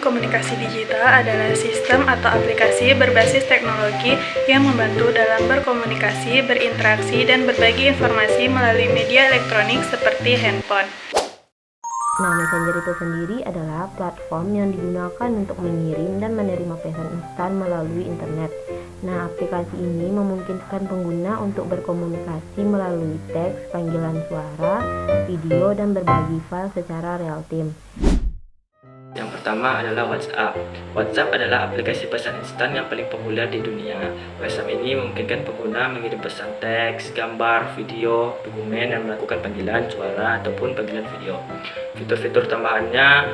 komunikasi digital adalah sistem atau aplikasi berbasis teknologi yang membantu dalam berkomunikasi, berinteraksi, dan berbagi informasi melalui media elektronik seperti handphone. Nah, Messenger itu sendiri adalah platform yang digunakan untuk mengirim dan menerima pesan instan melalui internet. Nah, aplikasi ini memungkinkan pengguna untuk berkomunikasi melalui teks, panggilan suara, video, dan berbagi file secara real time. Yang pertama adalah WhatsApp. WhatsApp adalah aplikasi pesan instan yang paling populer di dunia. WhatsApp ini memungkinkan pengguna mengirim pesan teks, gambar, video, dokumen, dan melakukan panggilan suara ataupun panggilan video. Fitur-fitur tambahannya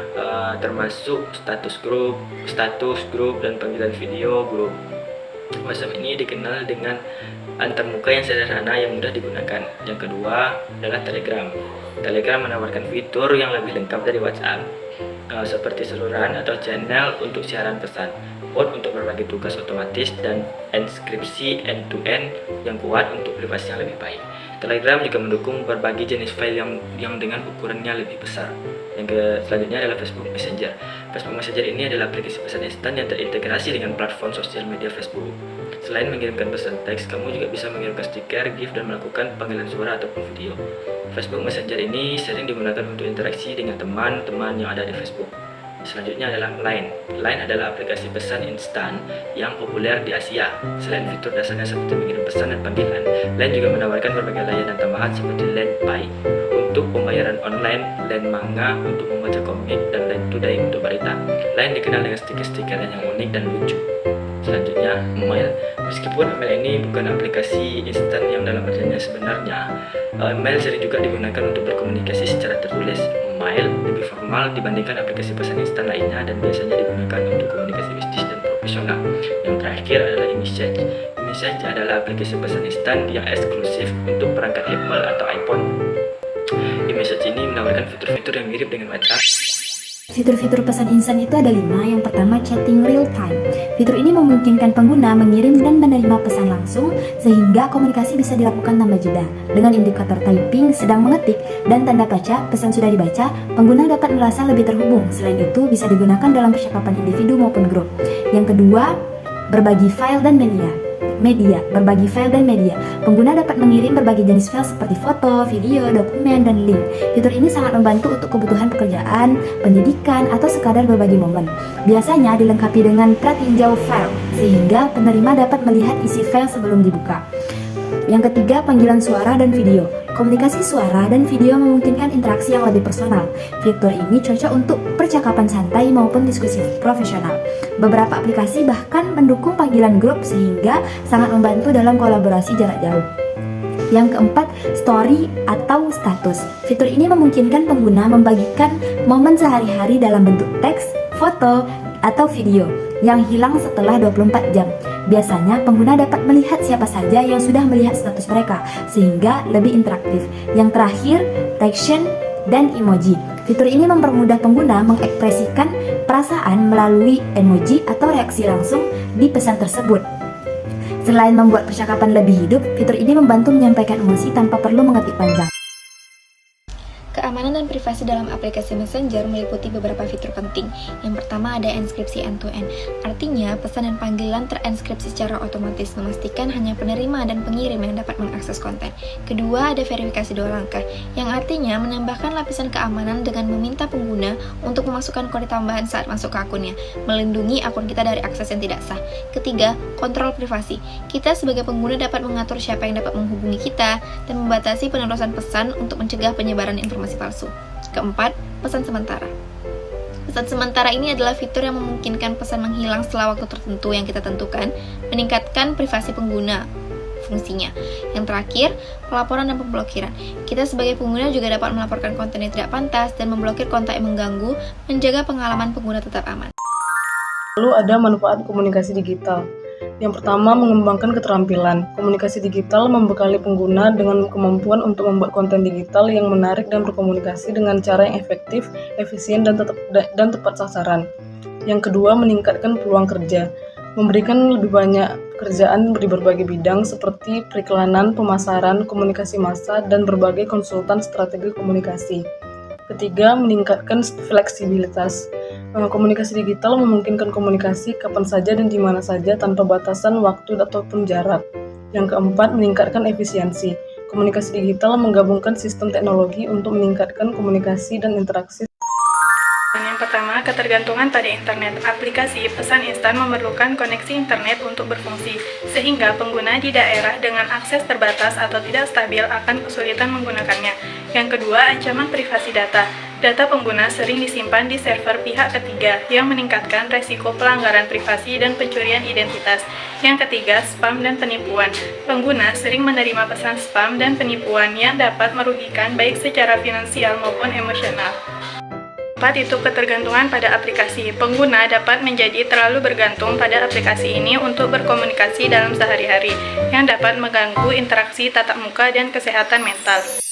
termasuk status grup, dan panggilan video grup. WhatsApp ini dikenal dengan antarmuka yang sederhana yang mudah digunakan. Yang kedua adalah Telegram. Telegram menawarkan fitur yang lebih lengkap dari WhatsApp, seperti saluran atau channel untuk siaran pesan, bot untuk berbagi tugas otomatis, dan enkripsi end-to-end yang kuat untuk privasi yang lebih baik. Telegram juga mendukung berbagai jenis file yang dengan ukurannya lebih besar. Yang selanjutnya adalah Facebook Messenger. Facebook Messenger ini adalah aplikasi pesan instan yang terintegrasi dengan platform sosial media Facebook. Selain mengirimkan pesan teks, kamu juga bisa mengirimkan stiker, GIF, dan melakukan panggilan suara ataupun video. Facebook Messenger ini sering digunakan untuk interaksi dengan teman-teman yang ada di Facebook. Selanjutnya adalah Line. Line adalah aplikasi pesan instan yang populer di Asia. Selain fitur dasarnya seperti mengirim pesan dan panggilan, Line juga menawarkan berbagai layanan tambahan seperti Line Pay untuk pembayaran online, Line Manga untuk membaca komik, dan Line Today untuk berita. Line dikenal dengan stiker-stiker yang unik dan lucu. Selanjutnya, Mail. Meskipun Mail ini bukan aplikasi instan yang dalam artinya sebenarnya, Mail sering juga digunakan untuk berkomunikasi secara tertulis. Mail lebih formal dibandingkan aplikasi pesan instan lainnya dan biasanya digunakan untuk komunikasi bisnis dan profesional. Yang terakhir adalah iMessage. iMessage adalah aplikasi pesan instan yang eksklusif untuk perangkat Apple atau iPhone. iMessage ini menawarkan fitur-fitur yang mirip dengan WhatsApp. Fitur-fitur pesan instan itu ada 5. Yang pertama, chatting real time. Fitur ini memungkinkan pengguna mengirim dan menerima pesan langsung sehingga komunikasi bisa dilakukan tanpa jeda. Dengan indikator typing sedang mengetik dan tanda baca pesan sudah dibaca, pengguna dapat merasa lebih terhubung. Selain itu, bisa digunakan dalam percakapan individu maupun grup. Yang kedua, berbagi file dan berbagi file dan media. Pengguna dapat mengirim berbagai jenis file seperti foto, video, dokumen, dan link. Fitur ini sangat membantu untuk kebutuhan pekerjaan, pendidikan, atau sekadar berbagi momen. Biasanya dilengkapi dengan pratinjau file, sehingga penerima dapat melihat isi file sebelum dibuka. Yang ketiga, panggilan suara dan video. Komunikasi suara dan video memungkinkan interaksi yang lebih personal. Fitur ini cocok untuk percakapan santai maupun diskusi profesional. Beberapa aplikasi bahkan mendukung panggilan grup sehingga sangat membantu dalam kolaborasi jarak jauh. Yang keempat, story atau status. Fitur ini memungkinkan pengguna membagikan momen sehari-hari dalam bentuk teks, foto, atau video yang hilang setelah 24 jam. Biasanya pengguna dapat melihat siapa saja yang sudah melihat status mereka, sehingga lebih interaktif. Yang terakhir, reaction dan emoji. Fitur ini mempermudah pengguna mengekspresikan perasaan melalui emoji atau reaksi langsung di pesan tersebut. Selain membuat percakapan lebih hidup, fitur ini membantu menyampaikan emosi tanpa perlu mengetik panjang. Keamanan dan privasi dalam aplikasi Messenger meliputi beberapa fitur penting. Yang pertama ada enkripsi end-to-end. Artinya, pesan dan panggilan terenkripsi secara otomatis, memastikan hanya penerima dan pengirim yang dapat mengakses konten. Kedua, ada verifikasi 2 langkah, yang artinya menambahkan lapisan keamanan dengan meminta pengguna untuk memasukkan kode tambahan saat masuk ke akunnya, melindungi akun kita dari akses yang tidak sah. Ketiga, kontrol privasi. Kita sebagai pengguna dapat mengatur siapa yang dapat menghubungi kita dan membatasi penerusan pesan untuk mencegah penyebaran informasi palsu. Keempat, pesan sementara. Pesan sementara ini adalah fitur yang memungkinkan pesan menghilang setelah waktu tertentu yang kita tentukan, meningkatkan privasi pengguna fungsinya. Yang terakhir, pelaporan dan pemblokiran. Kita sebagai pengguna juga dapat melaporkan konten yang tidak pantas dan memblokir kontak yang mengganggu, menjaga pengalaman pengguna tetap aman. Lalu ada manfaat komunikasi digital. Yang pertama, mengembangkan keterampilan. Komunikasi digital membekali pengguna dengan kemampuan untuk membuat konten digital yang menarik dan berkomunikasi dengan cara yang efektif, efisien, dan tepat sasaran. Yang kedua, meningkatkan peluang kerja. Memberikan lebih banyak pekerjaan di berbagai bidang seperti periklanan, pemasaran, komunikasi massa, dan berbagai konsultan strategi komunikasi. Ketiga, meningkatkan fleksibilitas. Komunikasi digital memungkinkan komunikasi kapan saja dan di mana saja tanpa batasan waktu ataupun jarak. Yang keempat, meningkatkan efisiensi. Komunikasi digital menggabungkan sistem teknologi untuk meningkatkan komunikasi dan interaksi. Yang pertama, ketergantungan pada internet. Aplikasi pesan instan memerlukan koneksi internet untuk berfungsi, sehingga pengguna di daerah dengan akses terbatas atau tidak stabil akan kesulitan menggunakannya. Yang kedua, ancaman privasi data. Data pengguna sering disimpan di server pihak ketiga yang meningkatkan resiko pelanggaran privasi dan pencurian identitas. Yang ketiga, spam dan penipuan. Pengguna sering menerima pesan spam dan penipuan yang dapat merugikan baik secara finansial maupun emosional. 4. Itu ketergantungan pada aplikasi. Pengguna dapat menjadi terlalu bergantung pada aplikasi ini untuk berkomunikasi dalam sehari-hari, yang dapat mengganggu interaksi tatap muka dan kesehatan mental.